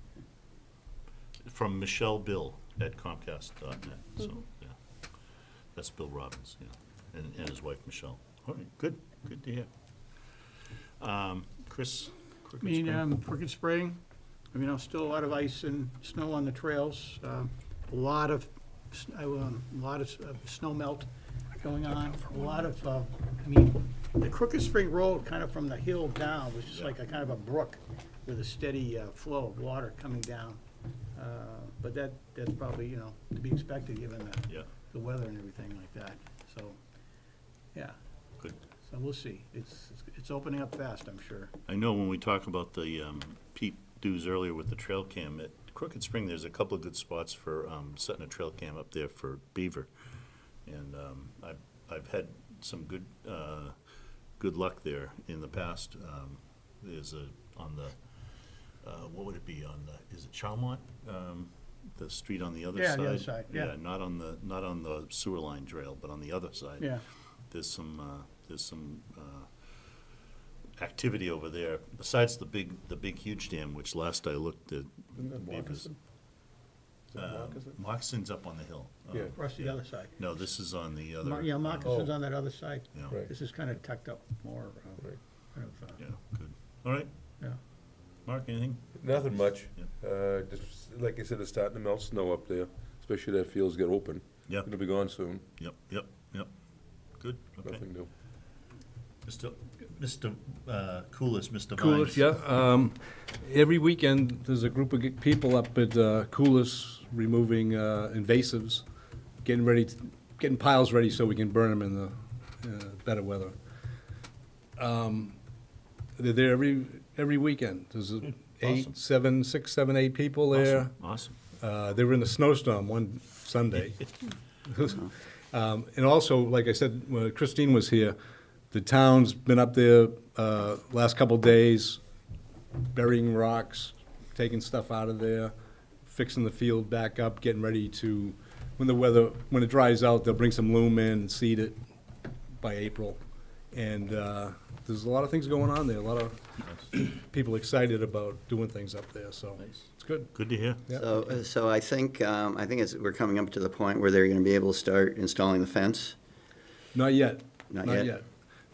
From Michelle Bill at Comcast.net, so, yeah. That's Bill Robbins, yeah, and his wife, Michelle. All right, good to hear. Chris? Crooked Spring? Crooked Spring, still a lot of ice and snow on the trails, a lot of snow melt going on, a lot of, the Crooked Spring Road, kind of from the hill down, was just like a kind of a brook with a steady flow of water coming down. But that's probably, you know, to be expected given Yeah, the weather and everything like that, so, yeah. good. So we'll see. It's opening up fast, I'm sure. I know when we talked about the Pete dues earlier with the trail cam, at Crooked Spring, there's a couple of good spots for setting a trail cam up there for beaver. And I've had some good luck there in the past. There's on the, what would it be, on the, is it Chelmsford? The street on the other side? Yeah, the other side, yeah. Not on the sewer line trail, but on the other side. Yeah. There's some activity over there, besides the big huge dam, which last I looked at. Isn't that beavers- Moccasin? Is that Moccasin? Moccasин's up on the hill. Yeah. Rush the other side. No, this is on the other. Yeah, Moccasins on that other side. Yeah, Right. This is kind of tucked up more, Right. kind of, yeah, good. All right, yeah. Mark, anything? Nothing much. Yeah. Just, like I said, it's starting to melt snow up there, especially that fields get open. Yeah. It'll be gone soon. Yep. Good, okay. Nothing new. Mr. Coolis, Mr. Coolis, Vines. yeah. Every weekend, there's a group of people up at Coolis removing invasives, getting piles ready so we can burn them in the better weather. They're there every weekend. There's Awesome. 6, 7, 8 people there. Awesome. They were in a snowstorm one Sunday. And also, like I said, when Christine was here, the town's been up there last couple days, burying rocks, taking stuff out of there, fixing the field back up, getting ready to, when it dries out, they'll bring some loam in and seed it by April. And there's a lot of things going on there, a lot of people excited about doing things up there, so Nice. it's good. Good to hear. Yeah. So I think we're coming up to the point where they're gonna be able to start installing the fence. Not yet. Not yet?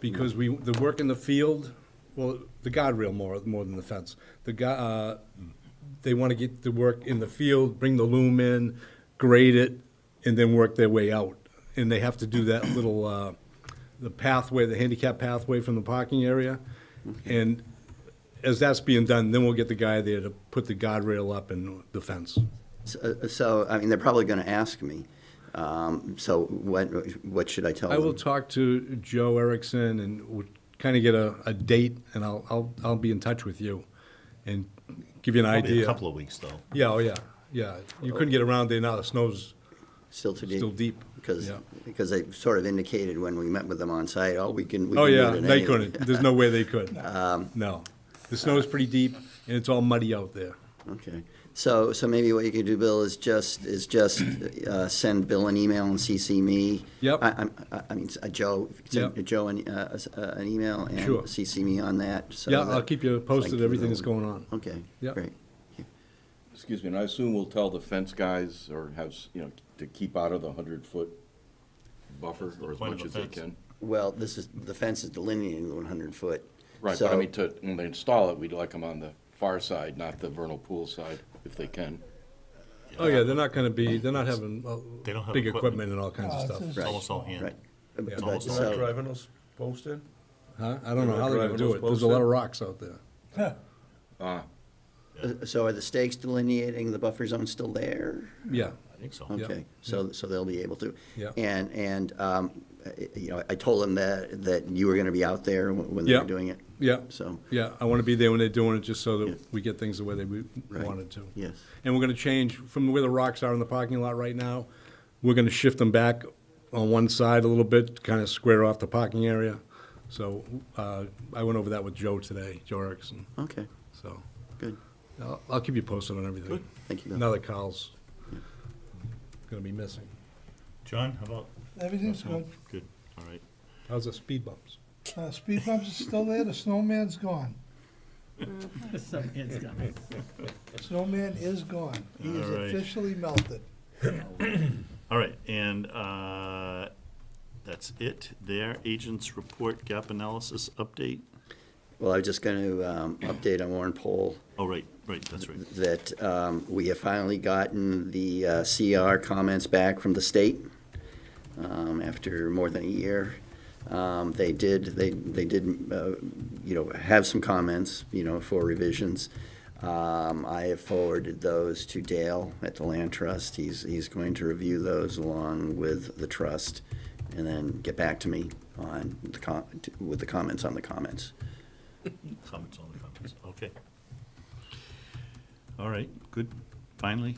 Because the work in the field, well, the guardrail more than the fence. They want to get the work in the field, bring the loom in, grade it, and then work their way out. And they have to do that little, the pathway, the handicap pathway from the parking area. And as that's being done, then we'll get the guy there to put the guardrail up and the fence. So, I mean, they're probably gonna ask me, so what should I tell them? I will talk to Joe Erickson and we'll kind of get a date, and I'll be in touch with you and give you an Probably idea. a couple of weeks, though. Yeah, oh yeah, yeah. You couldn't get around there now, the snow's Still too deep? still deep. Because, Yeah. they sort of indicated when we met with them on site, we can Oh do yeah, it in they any- couldn't, there's no way they could. No. The snow's pretty deep and it's all muddy out there. Okay, so maybe what you could do, Bill, is just send Bill an email and CC me. Yep. I mean, Joe, send Yep. Joe an email and Sure. CC me on that. So Yeah, that- I'll keep you posted, Like, everything that's going on. Okay, Yep. great. Excuse me, and I assume we'll tell the fence guys or to keep out of the 100-foot buffer That's the or as point of much a as they fence. can. Well, the fence is delineating the 100-foot. Right, but I mean, when they install it, we'd like them on the far side, not the vernal pool side, if they can. Oh yeah, they're not having They don't have big equipment. equipment and all kinds of stuff. It's almost all hand. Right. Yeah. But almost You're So- not driving those posts in? Huh? I don't know They're how they're gonna driving do those it. There's posts a lot in? of rocks out there. Ah, So are the stakes delineating the buffer zone still there? Yeah, I think so. Yeah. Okay, so they'll be able to. Yeah. And I told them that you were gonna be out there when they Yeah. were doing it, yeah, so, yeah. I wanna be there when they're doing it, just so Yeah. that we get things the way they Right. wanted to. yes. And we're gonna change from where the rocks are in the parking lot right now. We're gonna shift them back on one side a little bit, to kind of square off the parking area. So, I went over that with Joe today, Joe Erickson, Okay, so. good. I'll keep you posted on everything. Good. Thank you, Bill. Now that Carl's gonna be missing. John, how about? Everything's good. Good, all right. How's the speed bumps? Speed bumps are still there, the snowman's gone. Snowman is gone. He is All right. officially melted. All right, and that's it there. Agents report gap analysis update. Well, I was just gonna update on Warren Poll Oh, right, that's right. that we have finally gotten the CR comments back from the state after more than a year. They did have some comments, for revisions. I have forwarded those to Dale at the Land Trust. He's going to review those along with the trust and then get back to me on with the comments on the comments. Comments on the comments, okay. All right, good, finally.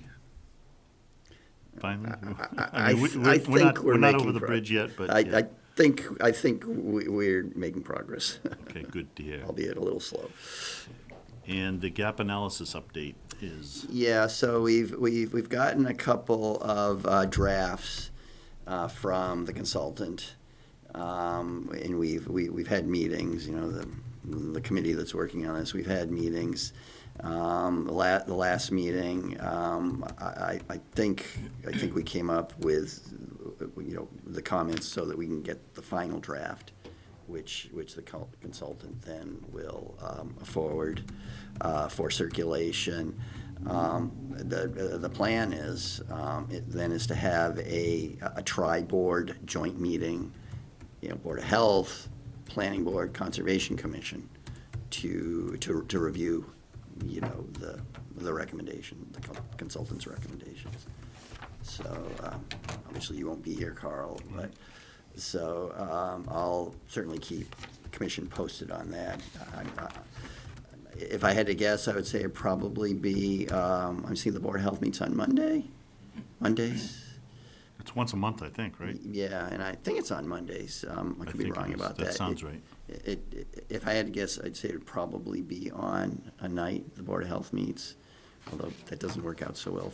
Finally. I mean, think we're not over making the bridge yet, but. I, yeah. I think we're making progress, Okay, good to hear. albeit a little slow. And the gap analysis update is, Yeah, so we've gotten a couple of drafts from the consultant, and we've had meetings. You know, the committee that's working on this, we've had meetings. The last meeting, I think we came up with, you know, the comments so that we can get the final draft, which the consultant then will forward for circulation. The plan is to have a tri-board joint meeting, you know, Board of Health, Planning Board, Conservation Commission, to review, you know, the recommendation, the consultant's recommendations. So obviously you won't be here, Carl, but so I'll certainly keep commission posted on that. If I had to guess, I would say it'd probably be, I'm seeing the Board of Health meets on Mondays. it's once a month, I think, right? Yeah, and I think it's on Mondays. I could be think it wrong is. about That that. sounds right. If I had to guess, I'd say it'd probably be on a night the Board of Health meets, although that doesn't work out so well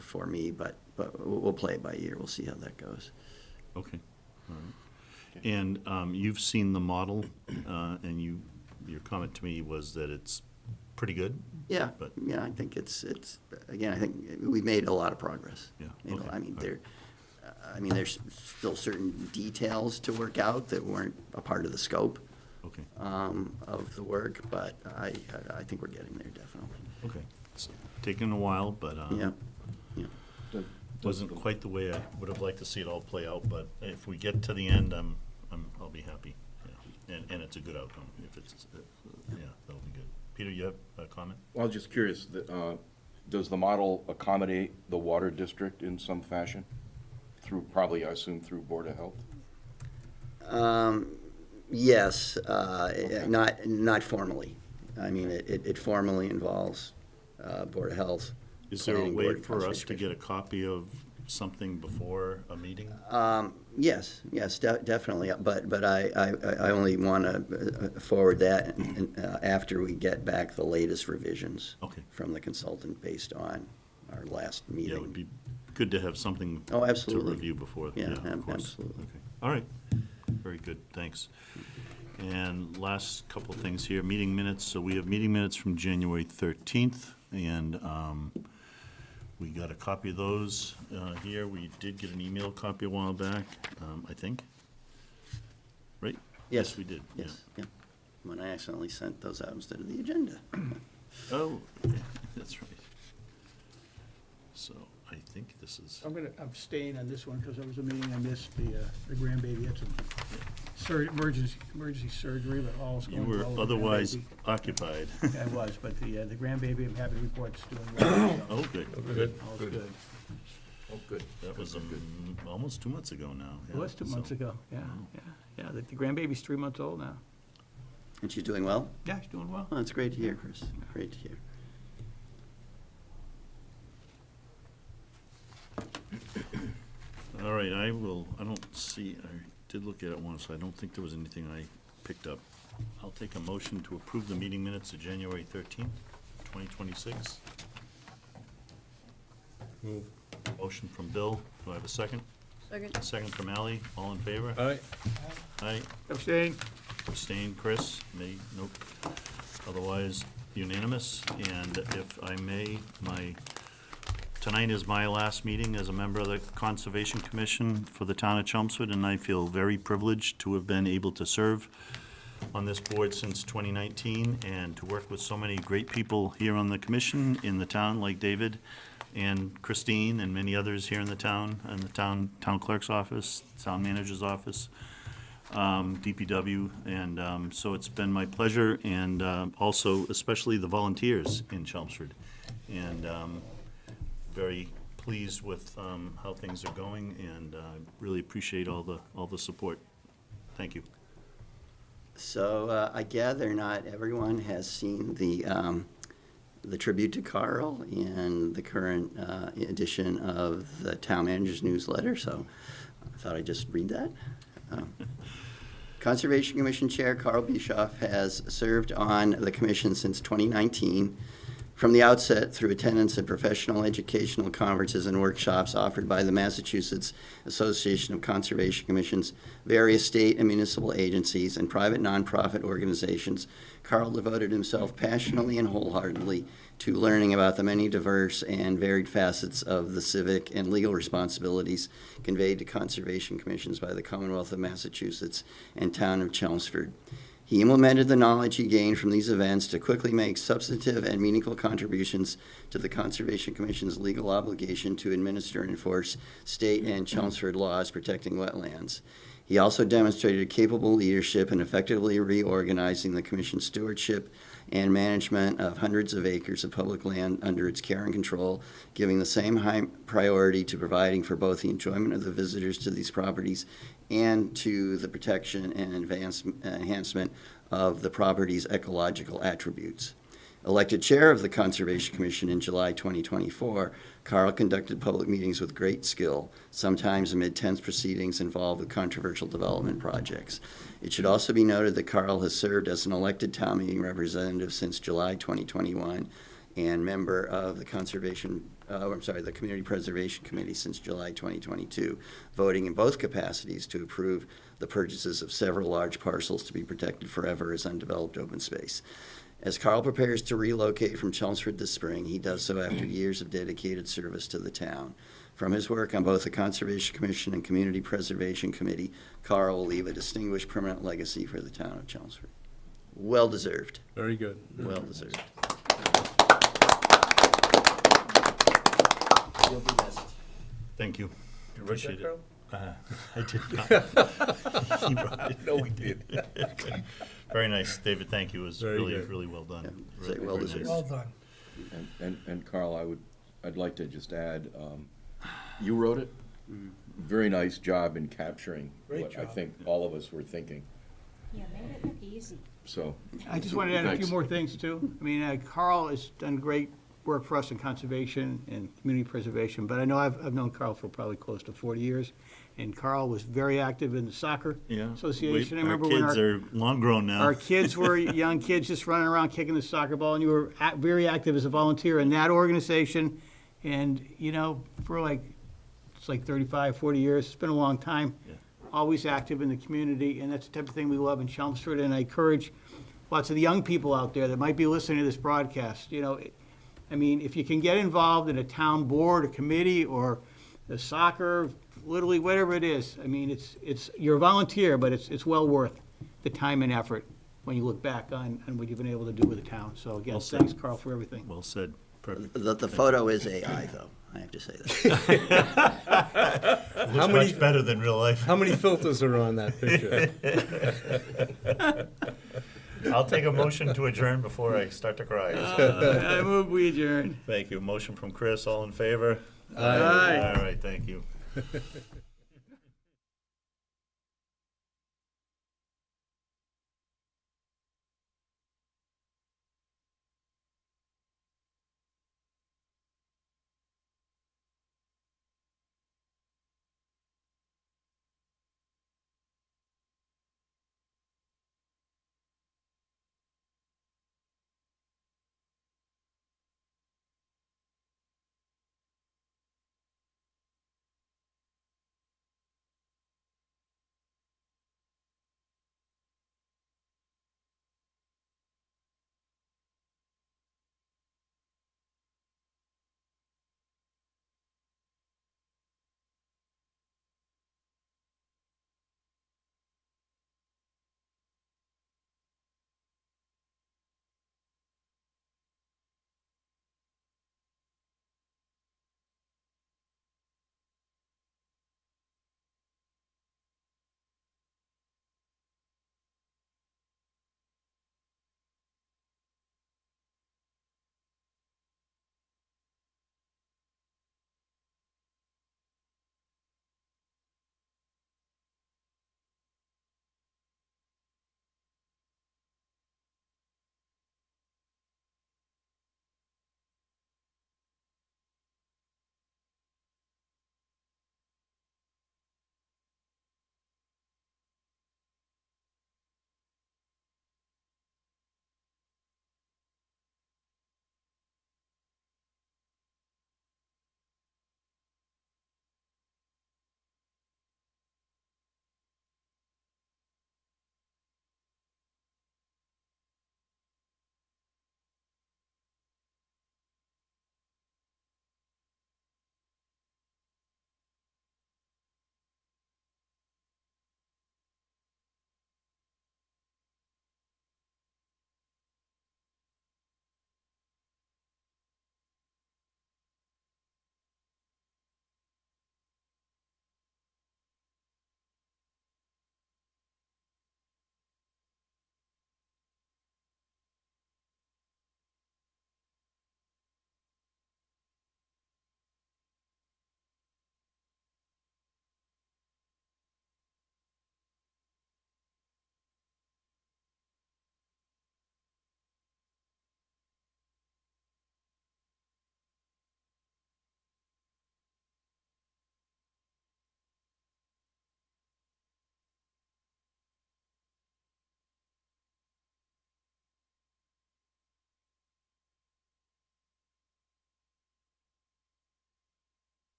for me, but we'll play it by ear. We'll see how that goes. Okay, all right. And you've seen the model, and your comment to me was that it's pretty good? Yeah, But- yeah, I think it's, again, I think we've made a lot of progress. Yeah, You know, okay, I mean, all right. there's still certain details to work out that weren't a part of the scope Okay, of the work, but I think we're getting there, definitely. okay. It's taken a while, but Yeah, yeah. wasn't quite the way I would have liked to see it all play out, but if we get to the end, I'll be happy. Yeah. And it's a good outcome. If it's, yeah, that'll be good. Peter, you have a comment? Well, I was just curious, does the model accommodate the water district in some fashion? Through, probably, I assume, through Board of Health? Yes, not formally. I mean, it formally involves Board of Health. Is there a Planning way Board, for us Conservation to get a copy of something before a meeting? Yes, definitely, but I only want to forward that after we get back the latest revisions Okay. from the consultant based on our last meeting. Yeah, it would be good to have something Oh, to absolutely. review before. Yeah, of course. absolutely. Okay. All right, very good, thanks. And last couple of things here, meeting minutes. So we have meeting minutes from January 13th, and we got a copy of those here. We did get an email copy a while back, I think. Right? Yes. We did. yeah. Yes, yeah. When I accidentally sent those out instead of the agenda. Oh, that's right. So I think this is, I'm gonna abstain on this one because there was a meeting I missed. The grandbaby had some emergency surgery, but all's you going were well with the otherwise grandbaby. occupied. Yeah, I was, but the grandbaby, I'm happy to report, is doing well. so Oh, good. All's good. Oh, good. That was almost 2 months ago now. It was 2 months So- ago, yeah. The grandbaby's 3 months old now. And she's doing well? Yeah, she's doing well. Oh, that's great to hear, Chris. Great to hear. All right, I don't see, I did look at it once, I don't think there was anything I picked up. I'll take a motion to approve the meeting minutes of January 13th, 2026. Move. Motion from Bill, do I have a second? Second. Second from Ally, all in favor? All right. Aye. Abstain. Abstain, Chris? Me? Nope. Otherwise unanimous, and if I may, tonight is my last meeting as a member of the Conservation Commission for the town of Chelmsford, and I feel very privileged to have been able to serve on this board since 2019, and to work with so many great people here on the commission, in the town, like David and Christine and many others here in the town clerk's office, town manager's office. DPW, and so it's been my pleasure, and also especially the volunteers in Chelmsford. And very pleased with how things are going, and really appreciate all the support. Thank you. So I gather not everyone has seen the tribute to Carl in the current edition of the Town Manager's newsletter, so I thought I'd just read that. Conservation Commission Chair Carl Bischoff has served on the commission since 2019. From the outset, through attendance at professional educational conferences and workshops offered by the Massachusetts Association of Conservation Commissions, various state and municipal agencies, and private nonprofit organizations, Carl devoted himself passionately and wholeheartedly to learning about the many diverse and varied facets of the civic and legal responsibilities conveyed to conservation commissions by the Commonwealth of Massachusetts and town of Chelmsford. He implemented the knowledge he gained from these events to quickly make substantive and meaningful contributions to the Conservation Commission's legal obligation to administer and enforce state and Chelmsford laws protecting wetlands. He also demonstrated capable leadership in effectively reorganizing the Commission's stewardship and management of hundreds of acres of public land under its care and control, giving the same high priority to providing for both the enjoyment of the visitors to these properties and to the protection and enhancement of the property's ecological attributes. Elected chair of the Conservation Commission in July 2024, Carl conducted public meetings with great skill, sometimes amid tense proceedings involved with controversial development projects. It should also be noted that Carl has served as an elected town meeting representative since July 2021 and member of the the Community Preservation Committee since July 2022, voting in both capacities to approve the purchases of several large parcels to be protected forever as undeveloped open space. As Carl prepares to relocate from Chelmsford this spring, he does so after years of dedicated service to the town. From his work on both the Conservation Commission and Community Preservation Committee, Carl will leave a distinguished permanent legacy for the town of Chelmsford. Well deserved. Very good. Well deserved. You'll be missed. Thank you. You wrote that, Appreciate it. Carl? I did not. He brought it. No, we did. Very nice, David, thank you. It was Very really, good. really well done. Yeah, Really, well very deserved. nice. Well done. And Carl, I'd like to just add, you wrote it. Very nice job in capturing Great what I job. think all of us were thinking, Yeah, made it look easy. so. I just wanted to add a few Thanks. more things, too. I mean, Carl has done great work for us in conservation and community preservation, but I know I've known Carl for probably close to 40 years, and Carl was very active in the soccer Yeah. association. I Our remember when kids are long grown now. our kids were young kids just running around kicking the soccer ball, and you were very active as a volunteer in that organization. And, you know, for it's like 35, 40 years, it's been a long time. Yeah. Always active in the community, and that's the type of thing we love in Chelmsford. And I encourage lots of the young people out there that might be listening to this broadcast, I mean, if you can get involved in a town board, a committee, or the soccer, Little League, whatever it is, I mean, you're a volunteer, but it's well worth the time and effort when you look back on what you've been able to do with the town. So again, Well said. thanks, Carl, for everything. Well said, perfect. The photo is AI, though, I have to say that. Looks much better than real life. How many filters are on that picture? I'll take a motion to adjourn before I start to cry. I move we adjourn. Thank you. Motion from Chris, all in favor? Aye. All right, thank you.